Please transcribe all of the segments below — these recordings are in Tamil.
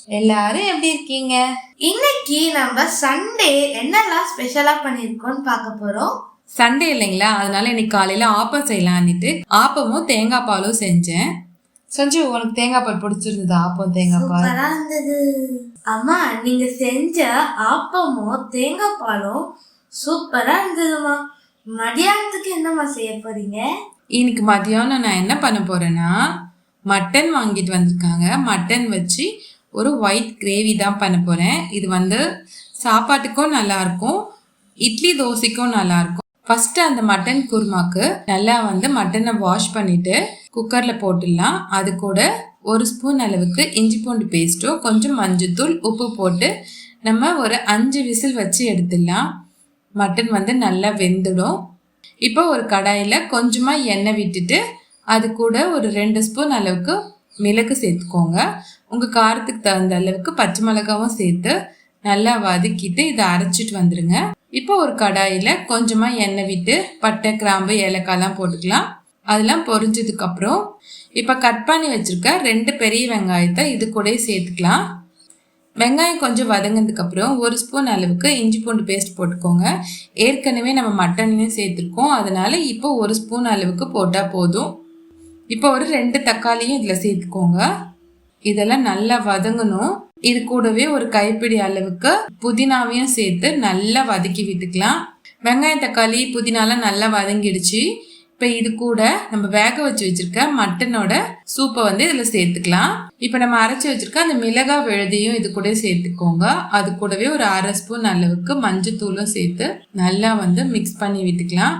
எல்லாரும் எப்படி இருக்கீங்க? இன்னைக்கு நம்ம சண்டே என்னெல்லாம் ஸ்பெஷலா பண்ணிருக்கோம்னு பார்க்க போறோம். சண்டே இல்லைங்களா, அதனால இன்னைக்கு காலையில ஆப்பம் செய்யலான்னுட்டு ஆப்பமும் தேங்காய் பாலும் செஞ்சேன். சஞ்சு, உனக்கு தேங்காய் பால் பிடிச்சிருந்தது? ஆப்பம் தேங்காய் பால் இருந்தது. அம்மா, நீங்க செஞ்ச ஆப்பமும் தேங்காய் பாலும் சூப்பரா இருந்ததுமா. மதியானத்துக்கு என்னம்மா செய்ய போறீங்க? இன்னைக்கு மதியானம் நான் என்ன பண்ண போறேன்னா, மட்டன் வாங்கிட்டு வந்திருக்காங்க. மட்டன் வச்சு ஒரு ஒயிட் கிரேவி தான் பண்ண போறேன். இது சாப்பாட்டுக்கும் நல்லா இருக்கும், இட்லி தோசைக்கும் நல்லா இருக்கும். ஃபர்ஸ்ட் அந்த மட்டன் குருமாக்கு நல்லா மட்டனை வாஷ் பண்ணிட்டு குக்கர்ல போட்டுடலாம். அது கூட ஒரு ஸ்பூன் அளவுக்கு இஞ்சி பூண்டு பேஸ்ட்டும் கொஞ்சம் மஞ்சத்தூள் உப்பு போட்டு நம்ம ஒரு 5 விசில் வச்சு எடுத்துடலாம். மட்டன் நல்லா வெந்துடும். இப்போ ஒரு கடாயில கொஞ்சமா எண்ணெய் விட்டுட்டு அது கூட ஒரு 2 ஸ்பூன் அளவுக்கு மிளகு சேர்த்துக்கோங்க. உங்கள் காரத்துக்கு தகுந்த அளவுக்கு பச்சை மிளகாவும் சேர்த்து நல்லா வதக்கிட்டு இதை அரைச்சிட்டு வந்துடுங்க. இப்போ ஒரு கடாயில் கொஞ்சமாக எண்ணெய் விட்டு பட்டை, கிராம்பு, ஏலக்காய்லாம் போட்டுக்கலாம். அதெல்லாம் பொரிஞ்சதுக்கப்புறம் இப்போ கட் பண்ணி வச்சுருக்க 2 பெரிய வெங்காயத்தை இது கூட சேர்த்துக்கலாம். வெங்காயம் கொஞ்சம் வதங்கினதுக்கப்புறம் ஒரு ஸ்பூன் அளவுக்கு இஞ்சி பூண்டு பேஸ்ட் போட்டுக்கோங்க. ஏற்கனவே நம்ம மட்டன்லையும் சேர்த்துருக்கோம், அதனால இப்போ ஒரு ஸ்பூன் அளவுக்கு போட்டால் போதும். இப்போ ஒரு 2 தக்காளியும் இதில் சேர்த்துக்கோங்க. இதெல்லாம் நல்லா வதங்கணும். இது கூடவே ஒரு கைப்பிடி அளவுக்கு புதினாவையும் சேர்த்து நல்லா வதக்கி விட்டுக்கலாம். வெங்காயம், தக்காளி, புதினாலாம் நல்லா வதங்கிடுச்சு. இப்போ இது கூட நம்ம வேக வச்சு வச்சிருக்க மட்டனோட சூப்பை இதில் சேர்த்துக்கலாம். இப்போ நம்ம அரைச்சி வச்சிருக்க அந்த மிளகாய் விழுதையும் இது கூட சேர்த்துக்கோங்க. அது கூடவே ஒரு 1/2 ஸ்பூன் அளவுக்கு மஞ்சத்தூளும் சேர்த்து நல்லா மிக்ஸ் பண்ணி விட்டுக்கலாம்.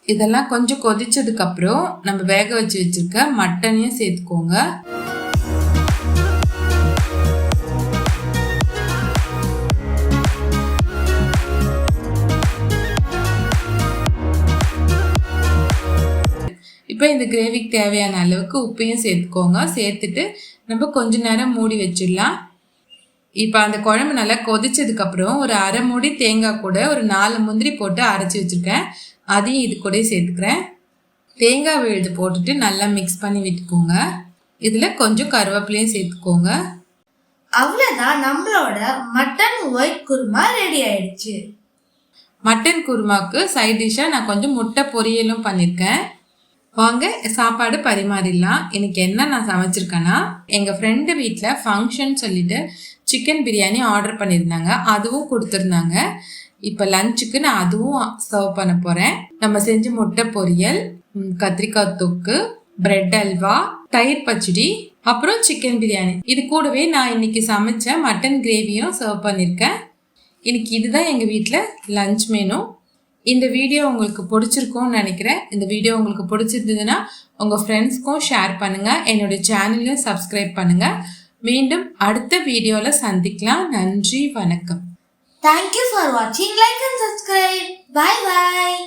இதெல்லாம் கொஞ்சம் கொதிச்சதுக்கு அப்புறம் நம்ம வேக வச்சு வச்சிருக்க மட்டனையும் சேர்த்துக்கோங்க. இப்போ இந்த கிரேவிக்கு தேவையான அளவுக்கு உப்பையும் சேர்த்துக்கோங்க. சேர்த்துட்டு நம்ம கொஞ்ச நேரம் மூடி வச்சிடலாம். இப்போ அந்த குழம்பு நல்லா கொதிச்சதுக்கப்புறம் ஒரு 1/2 மூடி தேங்காய் கூட ஒரு 4 முந்திரி போட்டு அரைச்சி வச்சுருக்கேன், அதையும் இது கூட சேர்த்துக்கிறேன். தேங்காய் விழுது போட்டுட்டு நல்லா மிக்ஸ் பண்ணி விட்டுக்கோங்க. இதில் கொஞ்சம் கருவேப்பிலையும் சேர்த்துக்கோங்க. அவ்வளோதான், நம்மளோட மட்டன் ஒயிட் குருமா ரெடி ஆயிடுச்சு. மட்டன் குருமாவுக்கு சைட் டிஷ்ஷாக நான் கொஞ்சம் முட்டை பொரியலும் பண்ணியிருக்கேன். வாங்க சாப்பாடு பரிமாறிடலாம். இன்னைக்கு என்ன நான் சமைச்சிருக்கேன்னா, எங்கள் ஃப்ரெண்டு வீட்டில் ஃபங்க்ஷன் சொல்லிட்டு சிக்கன் பிரியாணி ஆர்டர் பண்ணியிருந்தாங்க, அதுவும் கொடுத்துருந்தாங்க. இப்போ லஞ்சுக்கு நான் அதுவும் சர்வ் பண்ண போகிறேன். நம்ம செஞ்ச முட்டை பொரியல், கத்திரிக்காய் தொக்கு, பிரெட் அல்வா, தயிர் பச்சடி, அப்புறம் சிக்கன் பிரியாணி. இது கூடவே நான் இன்னைக்கு சமைச்ச மட்டன் கிரேவியும் சர்வ் பண்ணியிருக்கேன். இன்னைக்கு இதுதான் எங்கள் வீட்டில் லஞ்ச் மெனு. இந்த வீடியோ உங்களுக்கு பிடிச்சிருக்கும்னு நினைக்கிறேன். இந்த வீடியோ உங்களுக்கு பிடிச்சிருந்ததுன்னா உங்கள் ஃப்ரெண்ட்ஸ்க்கும் ஷேர் பண்ணுங்கள். என்னுடைய சேனலையும் சப்ஸ்கிரைப் பண்ணுங்கள். மீண்டும் அடுத்த வீடியோவில் சந்திக்கலாம். நன்றி, வணக்கம். Thank you for watching. Like and subscribe. Bye bye.